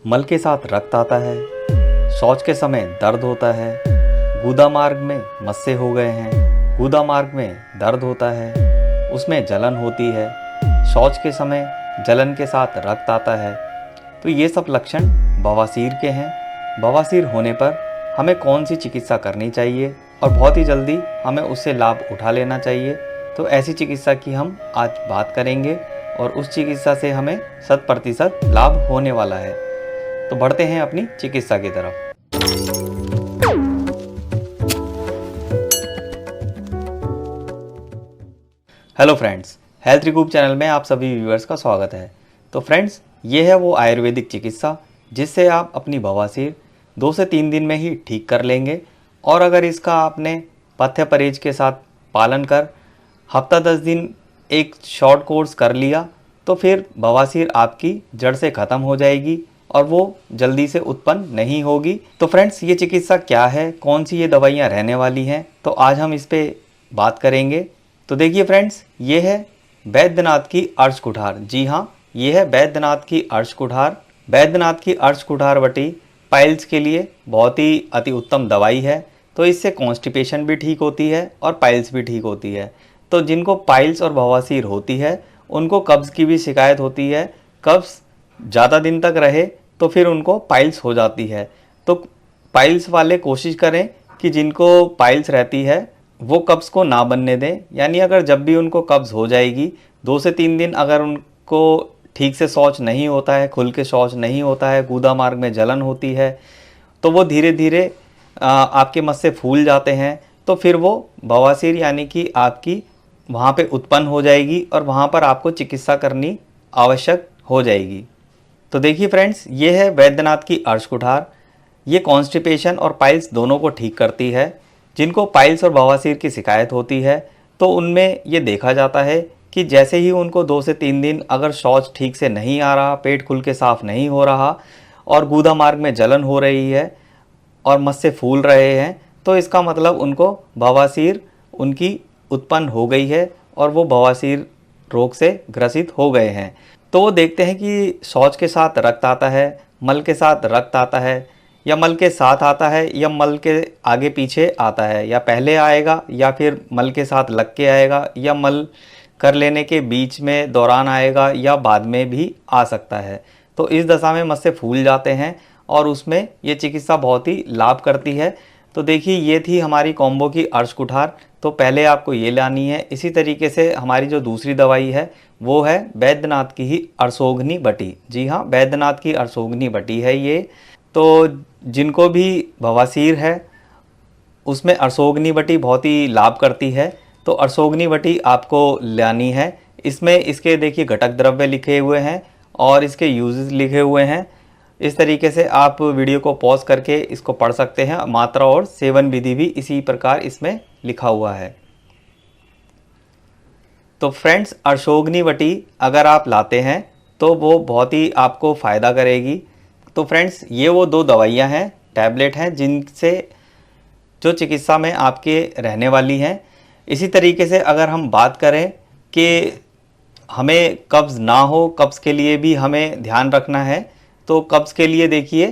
मल के साथ रक्त आता है, शौच के समय दर्द होता है, गुदा मार्ग में मस्से हो गए हैं, गुदा मार्ग में दर्द होता है, उसमें जलन होती है, शौच के समय जलन के साथ रक्त आता है। तो ये सब लक्षण बवासीर के हैं। बवासीर होने पर हमें कौन सी चिकित्सा करनी चाहिए और बहुत ही जल्दी हमें उससे लाभ उठा लेना चाहिए, तो ऐसी चिकित्सा की हम आज बात करेंगे और उस चिकित्सा से हमें 100% लाभ होने वाला है। तो बढ़ते हैं अपनी चिकित्सा की तरफ। Hello friends, health recoup channel में आप सभी व्यूअर्स का स्वागत है। तो फ्रेंड्स, ये है वो आयुर्वेदिक चिकित्सा जिससे आप अपनी बवासीर 2 से 3 दिन में ही ठीक कर लेंगे। और अगर इसका आपने पथ्य परहेज के साथ पालन कर हफ्ता 10 दिन एक शॉर्ट कोर्स कर लिया तो फिर बवासीर आपकी जड़ से ख़त्म हो जाएगी और वो जल्दी से उत्पन्न नहीं होगी। तो फ्रेंड्स, ये चिकित्सा क्या है, कौन सी ये दवाइयाँ रहने वाली हैं, तो आज हम इस पे बात करेंगे। तो देखिए फ्रेंड्स, ये है वैद्यनाथ की अर्श कुठार। जी हाँ, ये है वैद्यनाथ की अर्श कुठार। वैद्यनाथ की अर्श कुठार वटी पाइल्स के लिए बहुत ही अति उत्तम दवाई है। तो इससे कॉन्स्टिपेशन भी ठीक होती है और पाइल्स भी ठीक होती है। तो जिनको पाइल्स और बवासीर होती है उनको कब्ज़ की भी शिकायत होती है, कब्ज़ ज़्यादा दिन तक रहे तो फिर उनको पाइल्स हो जाती है। तो पाइल्स वाले कोशिश करें कि जिनको पाइल्स रहती है वो कब्ज़ को ना बनने दें। यानी अगर जब भी उनको कब्ज़ हो जाएगी 2 से 3 दिन अगर उनको ठीक से शौच नहीं होता है, खुल के शौच नहीं होता है, गुदा मार्ग में जलन होती है, तो वो धीरे धीरे आपके मस्से फूल जाते हैं, तो फिर वो बवासीर यानी कि आपकी वहाँ पे उत्पन्न हो जाएगी और वहाँ पर आपको चिकित्सा करनी आवश्यक हो जाएगी। तो देखिए फ्रेंड्स, ये है वैद्यनाथ की अर्श कुठार। ये कॉन्स्टिपेशन और पाइल्स दोनों को ठीक करती है। जिनको पाइल्स और बवासीर की शिकायत होती है तो उनमें ये देखा जाता है कि जैसे ही उनको 2 से 3 दिन अगर शौच ठीक से नहीं आ रहा, पेट खुल के साफ़ नहीं हो रहा और गुदा मार्ग में जलन हो रही है और मस्से फूल रहे हैं, तो इसका मतलब उनको बवासीर उनकी उत्पन्न हो गई है और वो बवासीर रोग से ग्रसित हो गए हैं। तो वो देखते हैं कि शौच के साथ रक्त आता है, मल के साथ रक्त आता है, या मल के साथ आता है या मल के आगे पीछे आता है, या पहले आएगा या फिर मल के साथ लग के आएगा, या मल कर लेने के बीच में दौरान आएगा, या बाद में भी आ सकता है। तो इस दशा में मस्से फूल जाते हैं और उसमें ये चिकित्सा बहुत ही लाभ करती है। तो देखिए, ये थी हमारी कॉम्बो की अर्श कुठार। तो पहले आपको ये लानी है। इसी तरीके से हमारी जो दूसरी दवाई है वो है वैद्यनाथ की ही अर्शोघनी बटी। जी हाँ, वैद्यनाथ की अर्शोघनी बटी है ये। तो जिनको भी बवासीर है उसमें अर्शोघनी बटी बहुत ही लाभ करती है। तो अर्शोघनी बटी आपको लानी है। इसमें इसके देखिए घटक द्रव्य लिखे हुए हैं और इसके यूजेस लिखे हुए हैं। इस तरीके से आप वीडियो को पॉज करके इसको पढ़ सकते हैं। मात्रा और सेवन विधि भी इसी प्रकार इसमें लिखा हुआ है। तो फ्रेंड्स, अर्शोघनी वटी अगर आप लाते हैं तो वो बहुत ही आपको फ़ायदा करेगी। तो फ्रेंड्स, ये वो 2 दवाइयाँ हैं, टैबलेट हैं, जिनसे जो चिकित्सा में आपके रहने वाली हैं। इसी तरीके से अगर हम बात करें कि हमें कब्ज़ ना हो, कब्ज़ के लिए भी हमें ध्यान रखना है। तो कब्ज़ के लिए देखिए,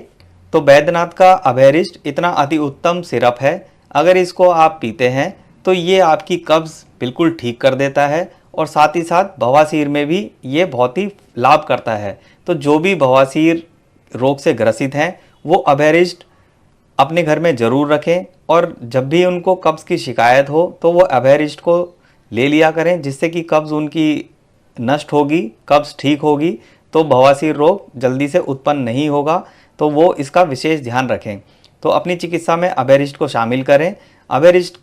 तो वैद्यनाथ का अभयरिष्ट इतना अति उत्तम सिरप है। अगर इसको आप पीते हैं तो ये आपकी कब्ज़ बिल्कुल ठीक कर देता है और साथ ही साथ बवासीर में भी ये बहुत ही लाभ करता है। तो जो भी बवासीर रोग से ग्रसित हैं वो अभयरिष्ट अपने घर में ज़रूर रखें और जब भी उनको कब्ज़ की शिकायत हो तो वो अभयरिष्ट को ले लिया करें, जिससे कि कब्ज़ उनकी नष्ट होगी, कब्ज़ ठीक होगी, तो बवासीर रोग जल्दी से उत्पन्न नहीं होगा। तो वो इसका विशेष ध्यान रखें। तो अपनी चिकित्सा में अभयरिष्ट को शामिल करें। अभयरिष्ट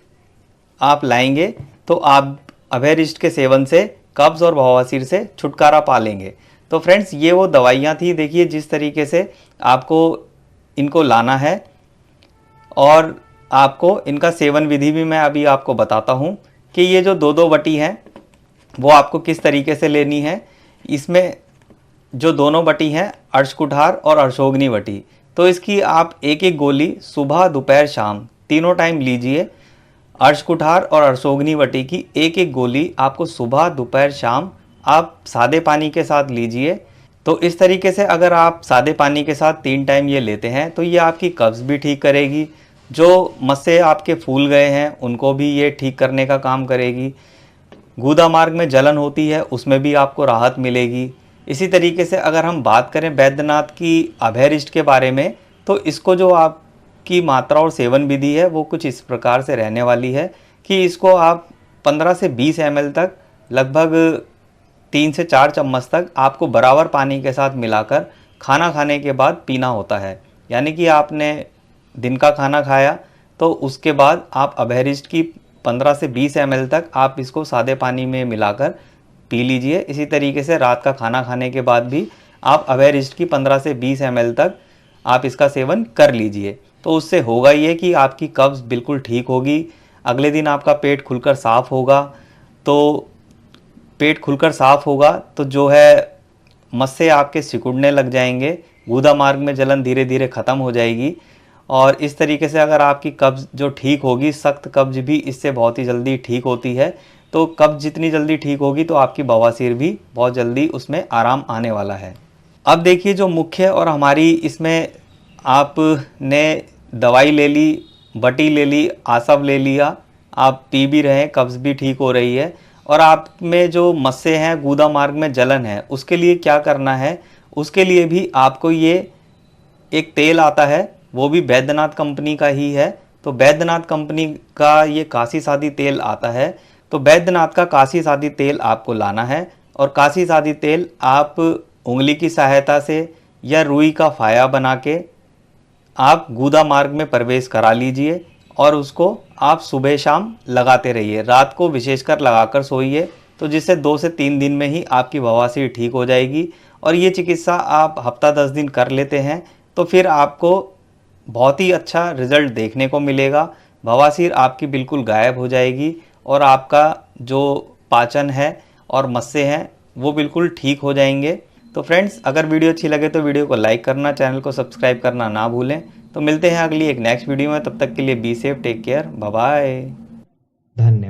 आप लाएंगे तो आप अभयरिष्ट के सेवन से कब्ज़ और बवासीर से छुटकारा पा लेंगे। तो फ्रेंड्स, ये वो दवाइयाँ थी। देखिए जिस तरीके से आपको इनको लाना है और आपको इनका सेवन विधि भी मैं अभी आपको बताता हूँ कि ये जो 2-2 बटी हैं वो आपको किस तरीके से लेनी है। इसमें जो दोनों बटी हैं, अर्श कुठार और अर्शोघनी बटी, तो इसकी आप 1-1 गोली सुबह दोपहर शाम तीनों टाइम लीजिए। अर्श कुठार और अर्शोघनी बटी की 1-1 गोली आपको सुबह दोपहर शाम आप सादे पानी के साथ लीजिए। तो इस तरीके से अगर आप सादे पानी के साथ 3 टाइम ये लेते हैं तो ये आपकी कब्ज़ भी ठीक करेगी, जो मस्से आपके फूल गए हैं उनको भी ये ठीक करने का काम करेगी, गुदा मार्ग में जलन होती है उसमें भी आपको राहत मिलेगी। इसी तरीके से अगर हम बात करें बैद्यनाथ की अभयरिष्ट के बारे में, तो इसको जो आपकी मात्रा और सेवन विधि है वो कुछ इस प्रकार से रहने वाली है कि इसको आप 15 से 20 ml तक लगभग 3 से 4 चम्मच तक आपको बराबर पानी के साथ मिलाकर खाना खाने के बाद पीना होता है। यानी कि आपने दिन का खाना खाया तो उसके बाद आप अभयरिष्ट की 15 से 20 ml तक आप इसको सादे पानी में मिलाकर पी लीजिए। इसी तरीके से रात का खाना खाने के बाद भी आप अभयरिष्ट की 15 से 20 ml तक आप इसका सेवन कर लीजिए। तो उससे होगा ये कि आपकी कब्ज़ बिल्कुल ठीक होगी, अगले दिन आपका पेट खुलकर साफ़ होगा। तो पेट खुलकर साफ़ होगा तो जो है मस्से आपके सिकुड़ने लग जाएंगे, गुदा मार्ग में जलन धीरे धीरे ख़त्म हो जाएगी। और इस तरीके से अगर आपकी कब्ज़ जो ठीक होगी, सख्त कब्ज़ भी इससे बहुत ही जल्दी ठीक होती है। तो कब्ज़ जितनी जल्दी ठीक होगी तो आपकी बवासीर भी बहुत जल्दी उसमें आराम आने वाला है। अब देखिए जो मुख्य और हमारी इसमें आपने दवाई ले ली, बटी ले ली, आसव ले लिया, आप पी भी रहे हैं, कब्ज़ भी ठीक हो रही है, और आप में जो मस्से हैं, गुदा मार्ग में जलन है, उसके लिए क्या करना है, उसके लिए भी आपको ये एक तेल आता है, वो भी बैद्यनाथ कंपनी का ही है। तो बैद्यनाथ कंपनी का ये काशी सादी तेल आता है। तो बैद्यनाथ का काशी सादी तेल आपको लाना है, और काशी सादी तेल आप उंगली की सहायता से या रुई का फाया बना के आप गुदा मार्ग में प्रवेश करा लीजिए, और उसको आप सुबह शाम लगाते रहिए, रात को विशेषकर लगाकर सोइए। तो जिससे 2 से 3 दिन में ही आपकी बवासीर ठीक हो जाएगी। और ये चिकित्सा आप हफ्ता 10 दिन कर लेते हैं तो फिर आपको बहुत ही अच्छा रिजल्ट देखने को मिलेगा। बवासीर आपकी बिल्कुल गायब हो जाएगी, और आपका जो पाचन है और मस्से हैं वो बिल्कुल ठीक हो जाएंगे। तो फ्रेंड्स, अगर वीडियो अच्छी लगे तो वीडियो को लाइक करना, चैनल को सब्सक्राइब करना ना भूलें। तो मिलते हैं अगली एक नेक्स्ट वीडियो में, तब तक के लिए be safe, take care, bye bye. धन्यवाद।